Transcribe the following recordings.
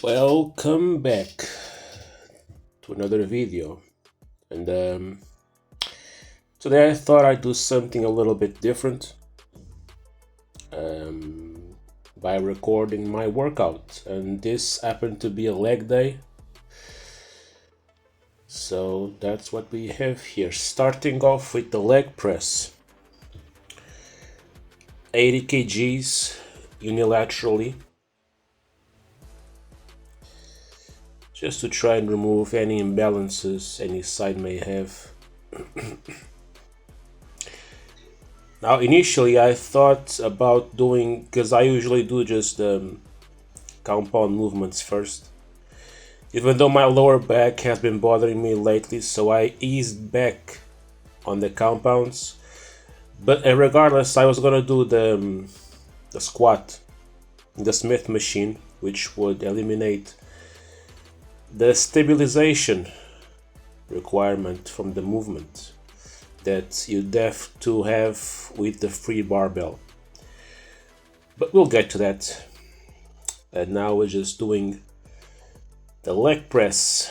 Welcome back to another video, and today I thought I'd do something a little bit different um, by recording my workout, and this happened to be a leg day, so that's what we have here. Starting off with the leg press, 80 kgs unilaterally, just to try and remove any imbalances any side may have. Now, initially, I thought about doing, because I usually do just compound movements first, even though my lower back has been bothering me lately, so I eased back on the compounds. But regardless, I was gonna do the squat, the Smith machine, which would eliminate the stabilization requirement from the movement that you'd have to have with the free barbell. But we'll get to that. And now we're just doing the leg press.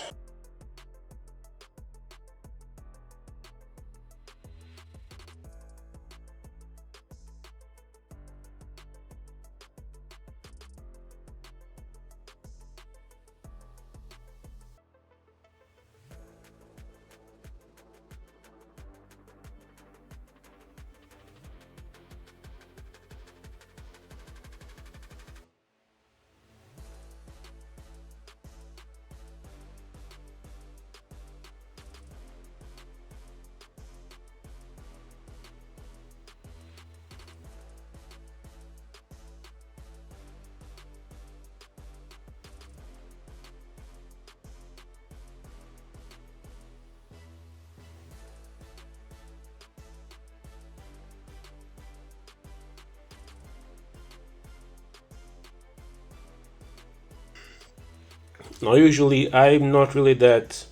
Now, usually I'm not really that.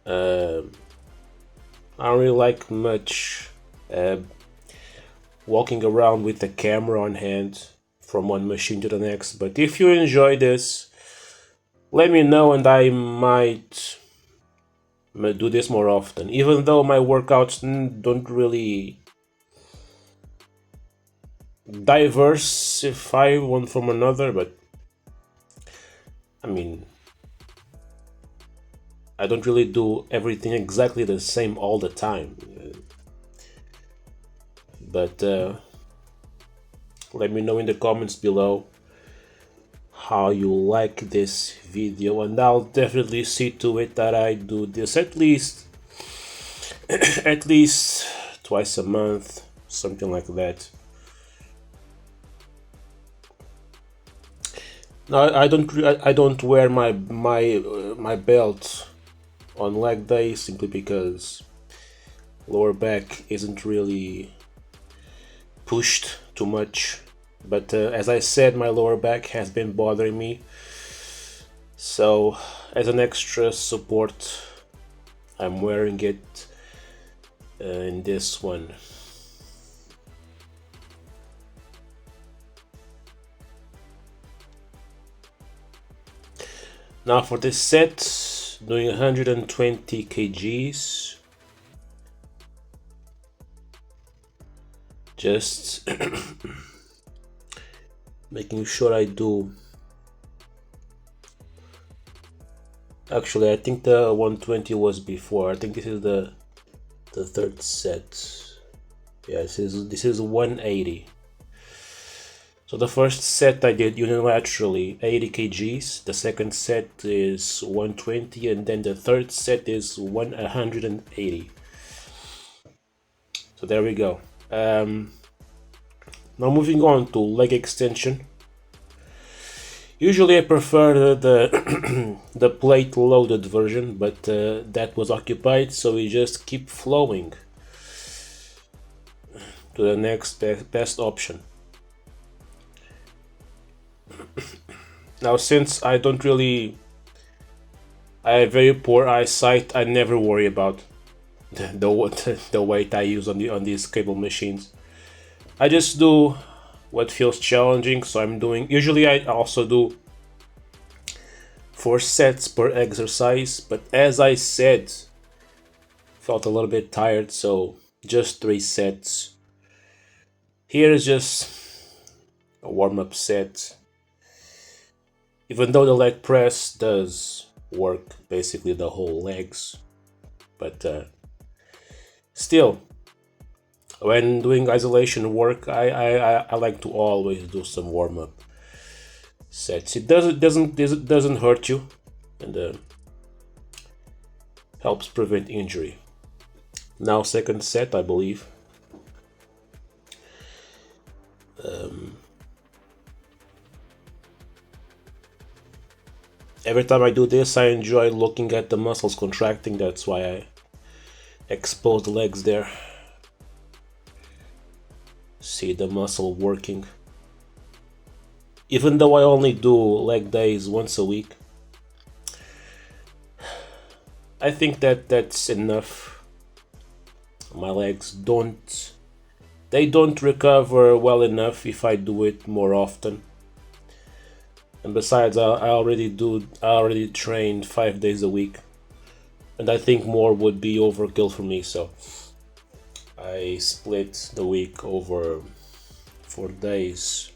Uh, I don't really like much uh, walking around with the camera on hand from one machine to the next. But if you enjoy this, let me know, and I might do this more often. Even though my workouts don't really diversify one from another, but I mean, I don't really do everything exactly the same all the time. But let me know in the comments below how you like this video, and I'll definitely see to it that I do this at least at least twice a month, something like that. No, I don't wear my belt on leg day simply because lower back isn't really pushed too much. But as I said, my lower back has been bothering me. So as an extra support, I'm wearing it in this one. Now for this set, doing 120 kgs. Just making sure I do. Actually, I think the 120 was before. I think this is the third set. Yeah, this is 180. So the first set I did unilaterally 80 kgs, the second set is 120, and then the third set is 180. So there we go. Now moving on to leg extension. Usually I prefer the the plate loaded version, but that was occupied, so we just keep flowing to the next best option. Now, since I have very poor eyesight, I never worry about the weight I use on these cable machines. I just do what feels challenging. So I'm doing, usually I also do 4 sets per exercise, but as I said, felt a little bit tired, so just 3 sets. Here is just a warm-up set. Even though the leg press does work basically the whole legs, but still, when doing isolation work, I like to always do some warm-up sets. It doesn't hurt you, and helps prevent injury. Now second set, I believe. Every time I do this, I enjoy looking at the muscles contracting. That's why I expose the legs there. See the muscle working. Even though I only do leg days once a week, I think that that's enough. My legs don't recover well enough if I do it more often. And besides, I already trained 5 days a week, and I think more would be overkill for me. So I split the week over 4 days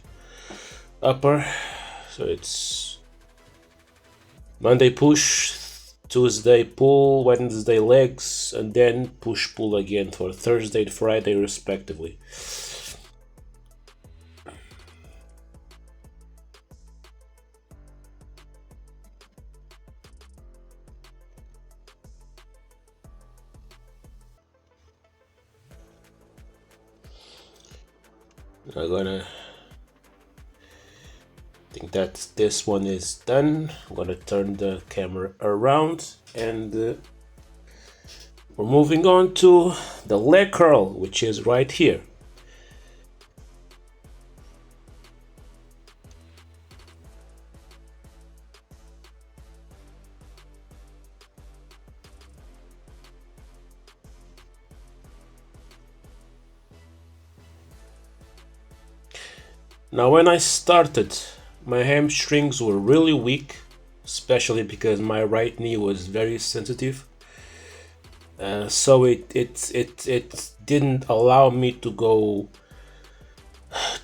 upper. So it's Monday push, Tuesday pull, Wednesday legs, and then push pull again for Thursday and Friday respectively. I think that this one is done. I'm gonna turn the camera around, and we're moving on to the leg curl, which is right here. Now, when I started, my hamstrings were really weak, especially because my right knee was very sensitive. So it didn't allow me to go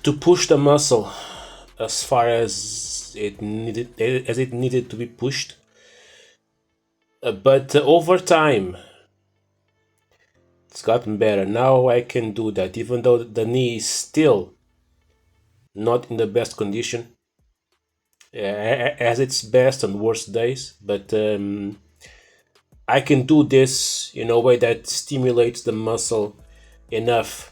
to push the muscle as far as it needed to be pushed. But over time, it's gotten better. Now I can do that, even though the knee is still not in the best condition, as its best on worst days. But I can do this in a way that stimulates the muscle enough.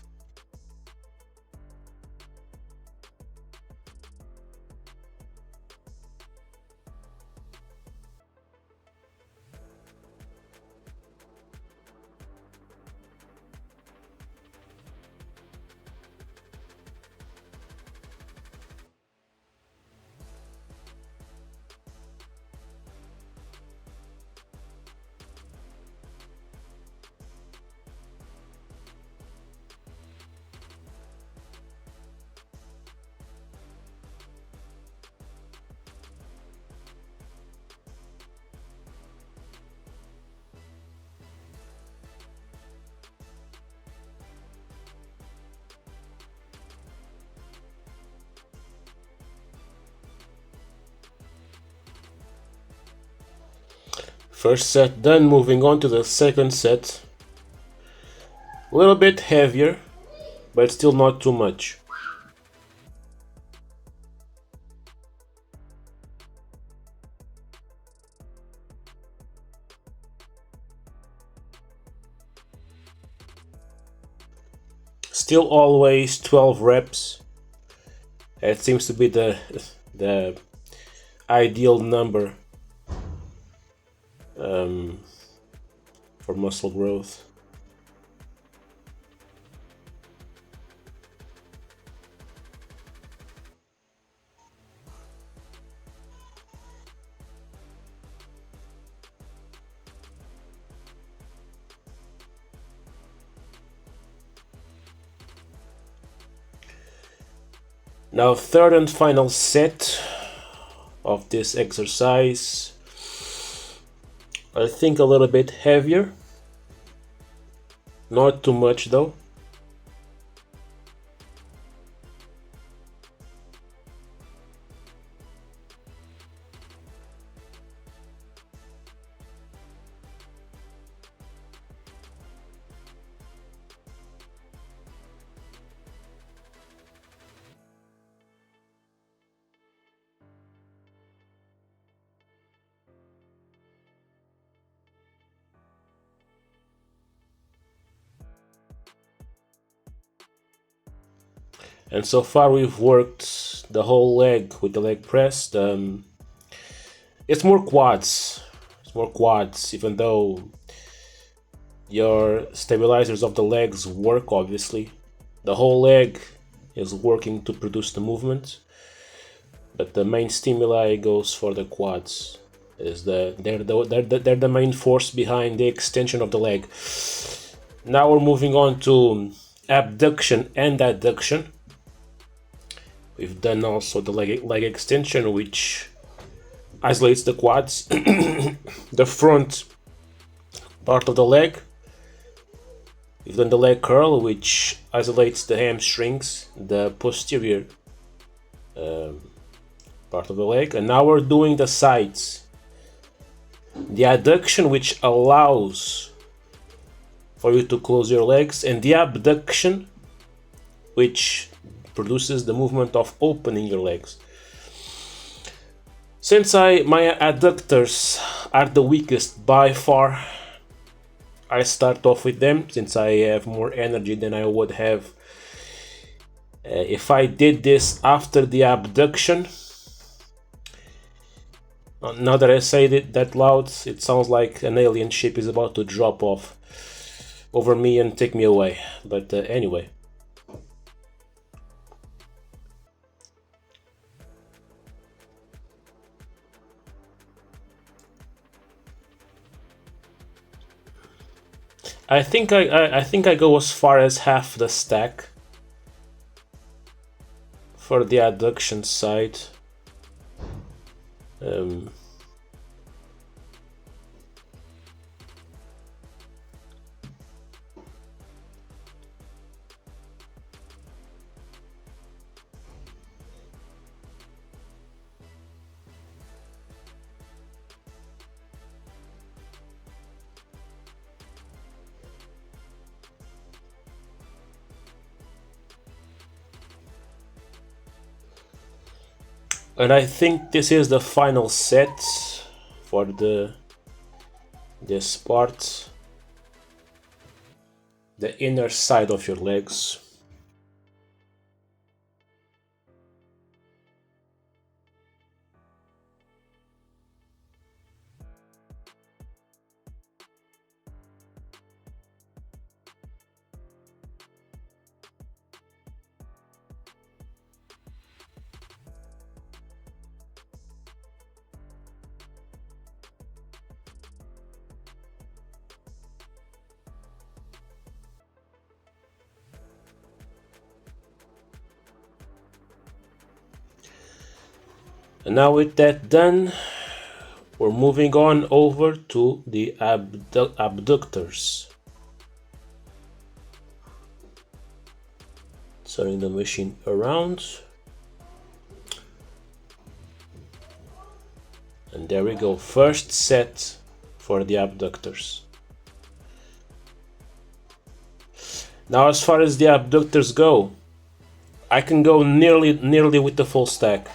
First set done, moving on to the second set. A little bit heavier, but still not too much. Still always 12 reps. It seems to be the ideal number for muscle growth. Now, third and final set of this exercise, I think a little bit heavier, not too much though. And so far we've worked the whole leg with the leg press. It's more quads. It's more quads, even though your stabilizers of the legs work, obviously. The whole leg is working to produce the movement, but the main stimuli goes for the quads. They're the main force behind the extension of the leg. Now we're moving on to abduction and adduction. We've done also the leg extension, which isolates the quads, the front part of the leg. We've done the leg curl, which isolates the hamstrings, the posterior part of the leg. And now we're doing the sides. The adduction, which allows for you to close your legs, and the abduction, which produces the movement of opening your legs. Since my adductors are the weakest by far, I start off with them since I have more energy than I would have if I did this after the abduction. Now that I say it that loud, it sounds like an alien ship is about to drop off over me and take me away. But anyway. I think I go as far as half the stack for the adduction side. And I think this is the final set for this part, the inner side of your legs. And now with that done, we're moving on over to the abductors. Turning the machine around. And there we go, first set for the abductors. Now as far as the abductors go, I can go nearly with the full stack.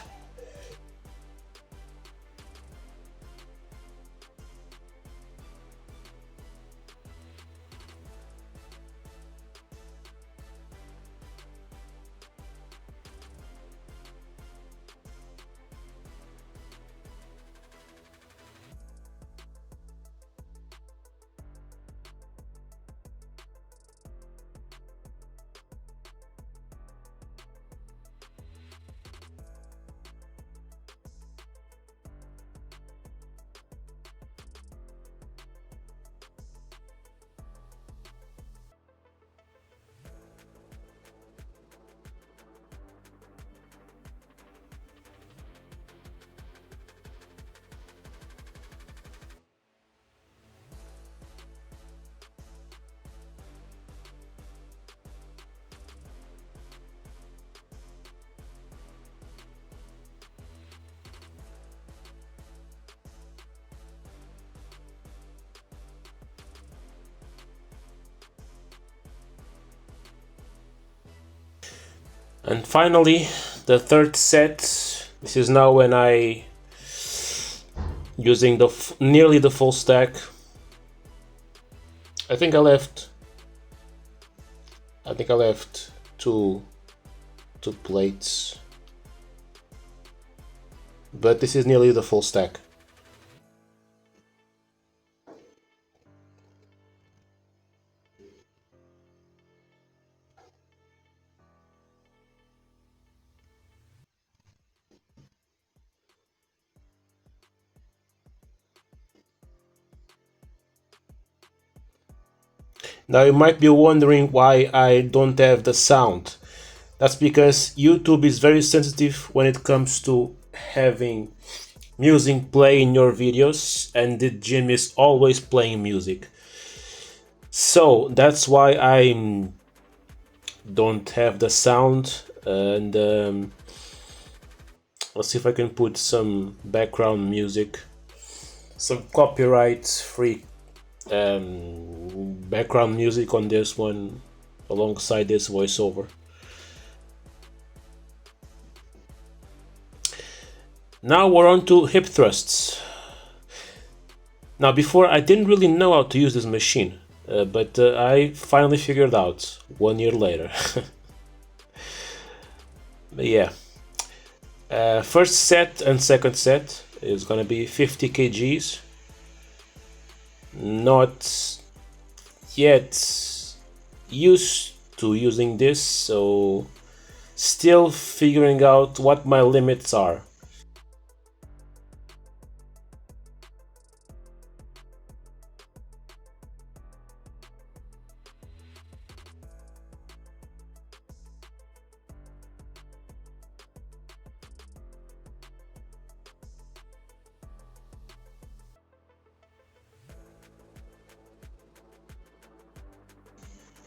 And finally, the third set. This is now when I using the nearly the full stack. I think I left two plates, but this is nearly the full stack. Now you might be wondering why I don't have the sound. That's because YouTube is very sensitive when it comes to having music play in your videos, and the gym is always playing music. So that's why I don't have the sound, and let's see if I can put some background music, some copyright free background music on this one alongside this voiceover. Now we're on to hip thrusts. Now before I didn't really know how to use this machine, but I finally figured out 1 year later. But yeah, first set and second set is gonna be 50 kgs. Not yet used to using this, so still figuring out what my limits are.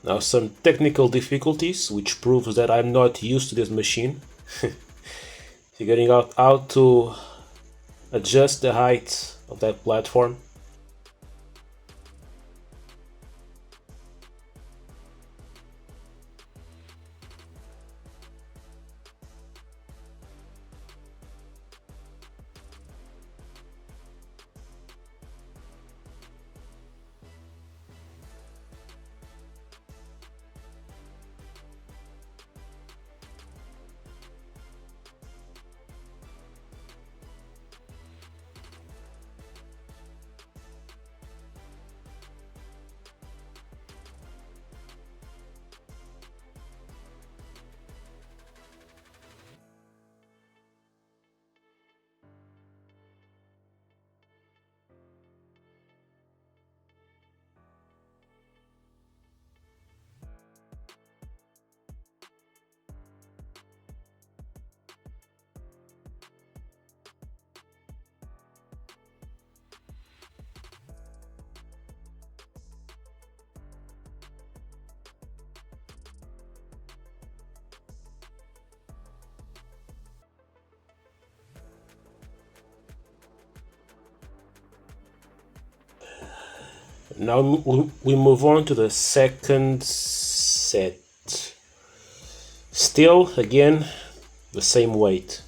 Now some technical difficulties, which proves that I'm not used to this machine. Figuring out how to adjust the height of that platform. Now we move on to the second set. Still, again, the same weight.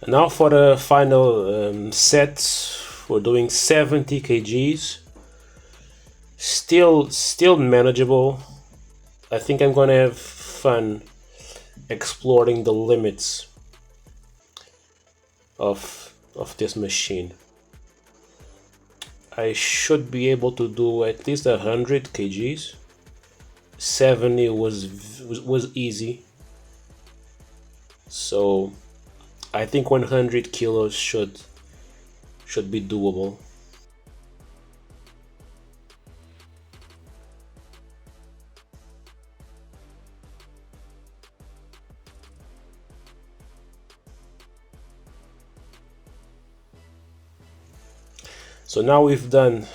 And now for the final set, we're doing 70 kgs. Still manageable. I think I'm gonna have fun exploring the limits of this machine. I should be able to do at least 100 kgs. 70 was easy. So I think 100 kilos should be doable. So now we've done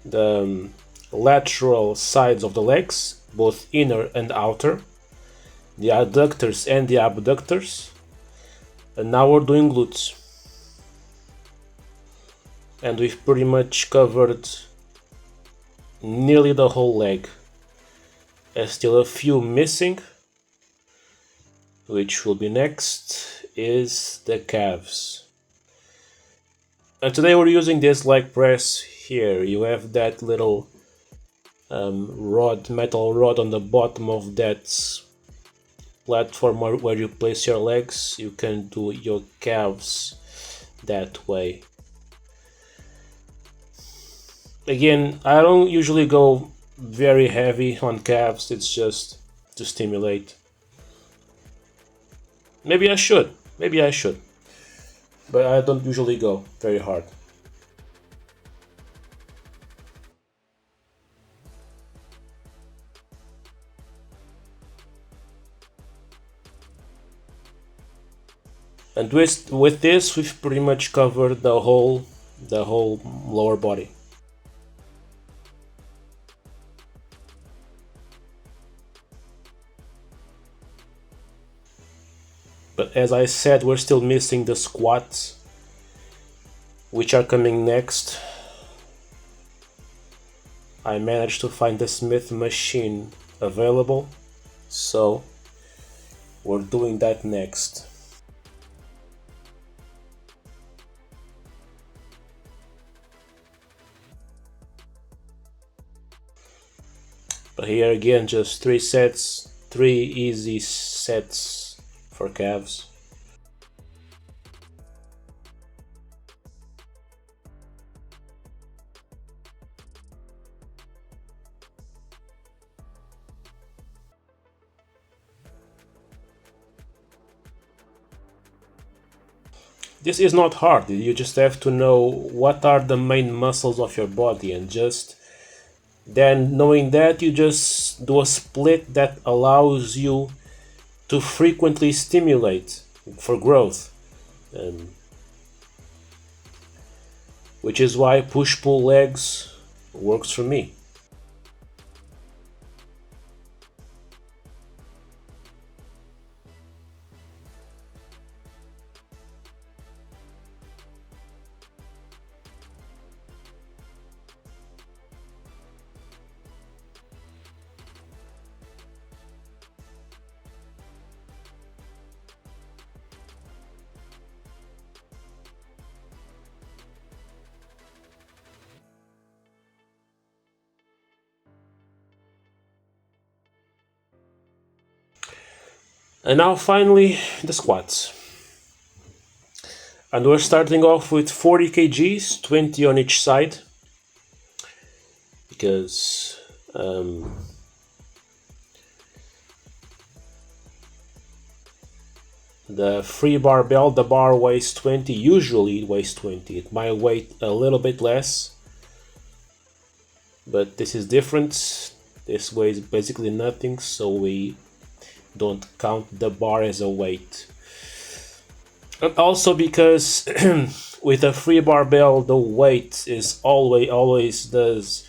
the lateral sides of the legs, both inner and outer, the adductors and the abductors, and now we're doing glutes. And we've pretty much covered nearly the whole leg. There's still a few missing, which will be next, is the calves. And today we're using this leg press here. You have that little metal rod on the bottom of that platform where you place your legs. You can do your calves that way. Again, I don't usually go very heavy on calves, it's just to stimulate. Maybe I should, but I don't usually go very hard. And with this, we've pretty much covered the whole lower body. But as I said, we're still missing the squats, which are coming next. I managed to find the Smith machine available, so we're doing that next. But here again, just 3 sets, 3 easy sets for calves. This is not hard, you just have to know what are the main muscles of your body, and just then knowing that, you just do a split that allows you to frequently stimulate for growth, which is why push-pull legs works for me. And now finally the squats. And we're starting off with 40 kgs, 20 on each side, because the free barbell, the bar weighs 20, usually it weighs 20. It might weigh a little bit less, but this is different. This weighs basically nothing, so we don't count the bar as a weight. And also because with a free barbell, the weight is always does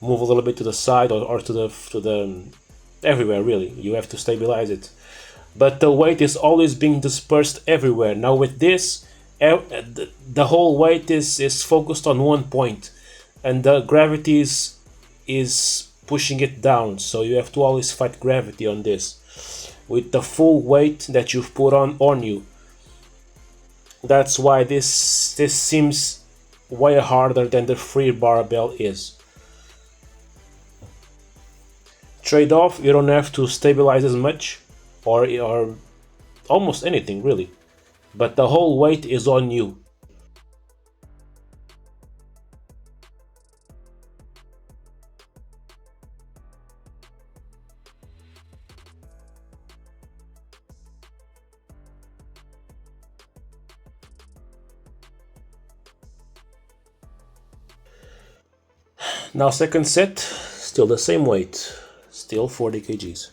move a little bit to the side or to the everywhere, really. You have to stabilize it, but the weight is always being dispersed everywhere. Now with this, the whole weight is focused on one point, and the gravity is pushing it down, so you have to always fight gravity on this with the full weight that you've put on you. That's why this seems way harder than the free barbell is. Trade-off, you don't have to stabilize as much or almost anything really, but the whole weight is on you. Now second set, still the same weight, still 40 kgs.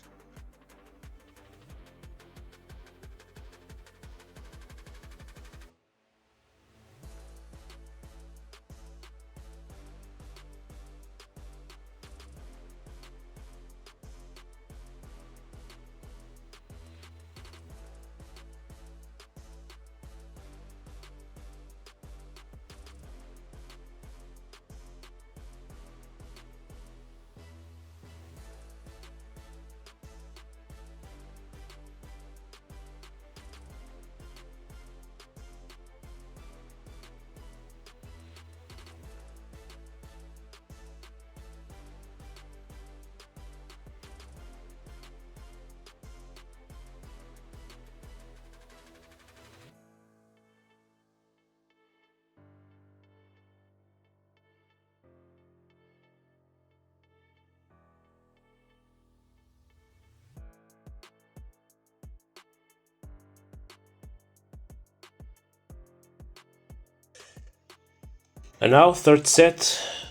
And now third set,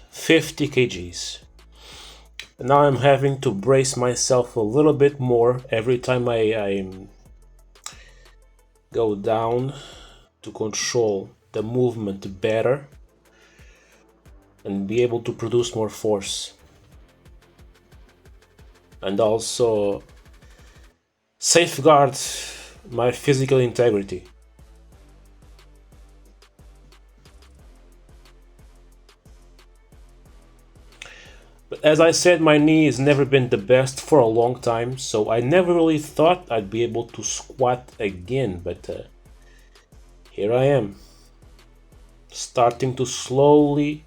50 kgs. And now I'm having to brace myself a little bit more every time I go down to control the movement better and be able to produce more force. And also safeguard my physical integrity. But as I said, my knee has never been the best for a long time, so I never really thought I'd be able to squat again, but here I am, starting to slowly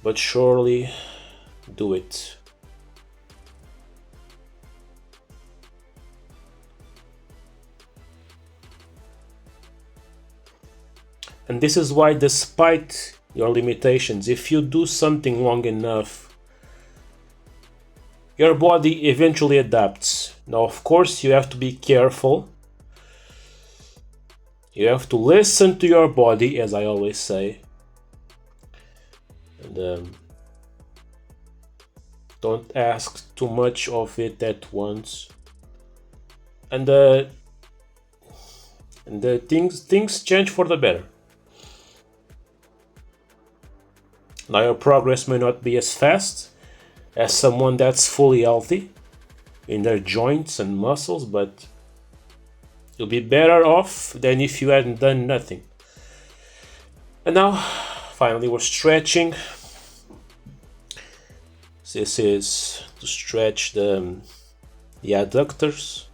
but surely do it. And this is why, despite your limitations, if you do something long enough, your body eventually adapts. Now, of course, you have to be careful. You have to listen to your body, as I always say. And don't ask too much of it at once. And the things change for the better. Now, your progress may not be as fast as someone that's fully healthy in their joints and muscles, but you'll be better off than if you hadn't done nothing. And now, finally, we're stretching. This is to stretch the adductors.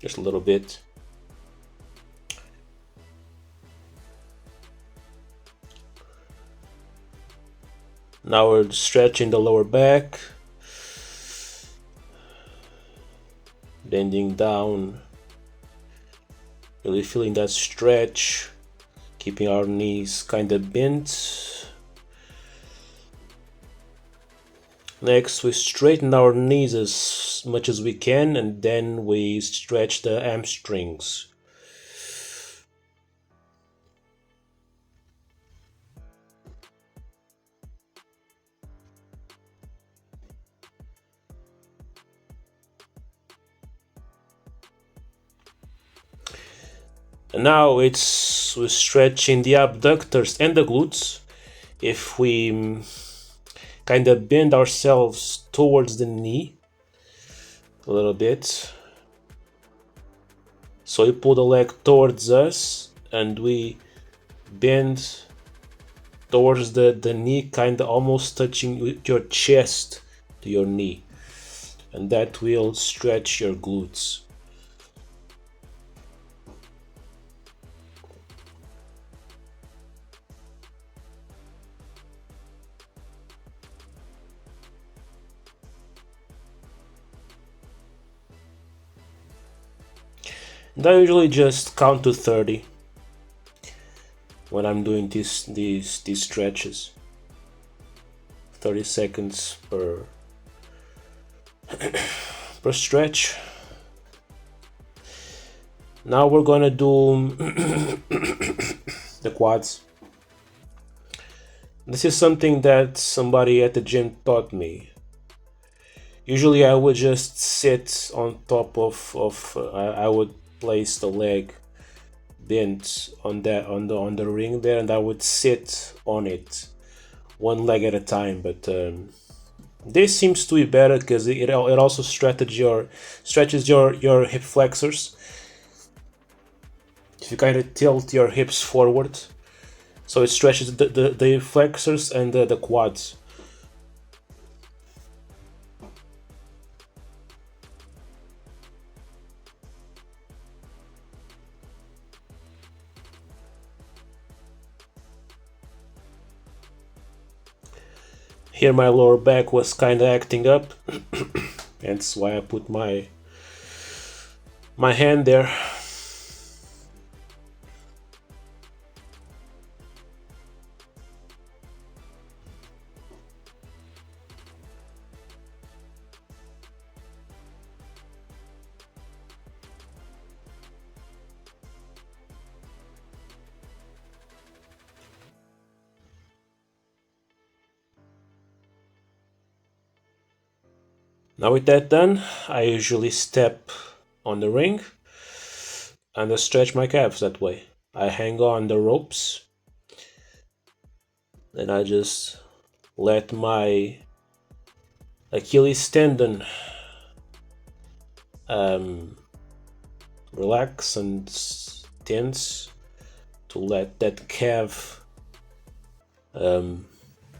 Just a little bit. Now we're stretching the lower back, bending down, really feeling that stretch, keeping our knees kind of bent. Next, we straighten our knees as much as we can, and then we stretch the hamstrings. And now we're stretching the abductors and the glutes. If we kind of bend ourselves towards the knee a little bit, so you pull the leg towards us and we bend towards the knee, kind of almost touching your chest to your knee, and that will stretch your glutes. And I usually just count to 30 when I'm doing these stretches. 30 seconds per per stretch. Now we're gonna do the quads. This is something that somebody at the gym taught me. Usually I would just sit on top I would place the leg bent on the ring there, and I would sit on it one leg at a time. But this seems to be better because it also stretches your hip flexors. If you kind of tilt your hips forward, so it stretches the flexors and the quads. Here my lower back was kind of acting up. That's why I put my hand there. Now with that done, I usually step on the ring and I stretch my calves that way. I hang on the ropes and I just let my Achilles tendon relax and tense to let that calf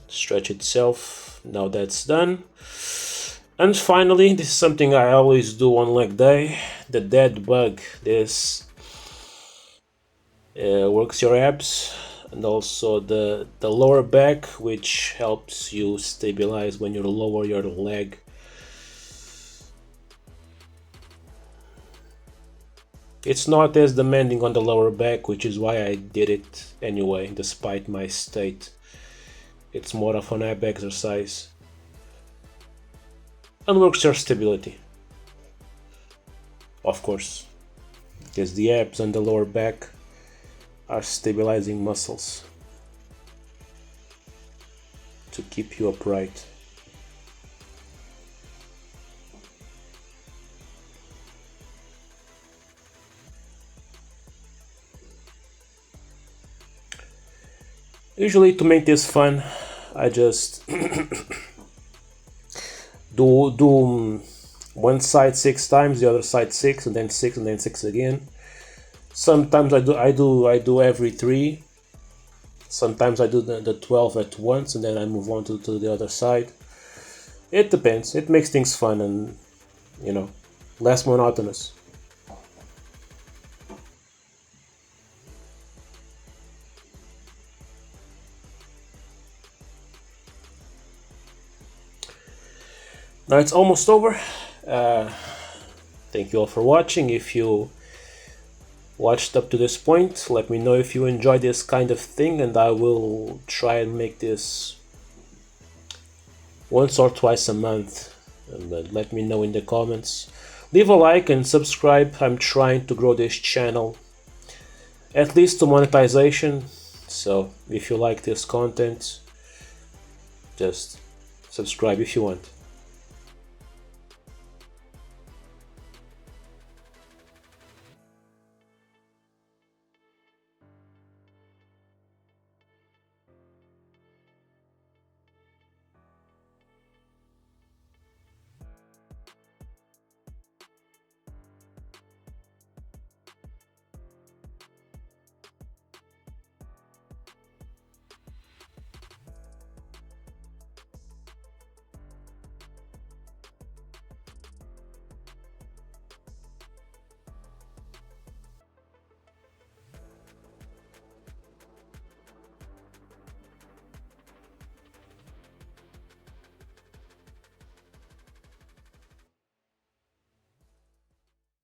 stretch itself. Now that's done. And finally, this is something I always do on leg day, the dead bug. This works your abs and also the lower back, which helps you stabilize when you lower your leg. It's not as demanding on the lower back, which is why I did it anyway, despite my state. It's more of an ab exercise and works your stability, of course, because the abs and the lower back are stabilizing muscles to keep you upright. Usually to make this fun, I just do one side 6 times, the other side 6, and then 6, and then 6 again. Sometimes I do every 3. Sometimes I do the 12 at once, and then I move on to the other side. It depends. It makes things fun and, you know, less monotonous. Now it's almost over. Thank you all for watching. If you watched up to this point, let me know if you enjoy this kind of thing, and I will try and make this once or twice a month. And let me know in the comments. Leave a like and subscribe. I'm trying to grow this channel at least to monetization. So if you like this content, just subscribe if you want.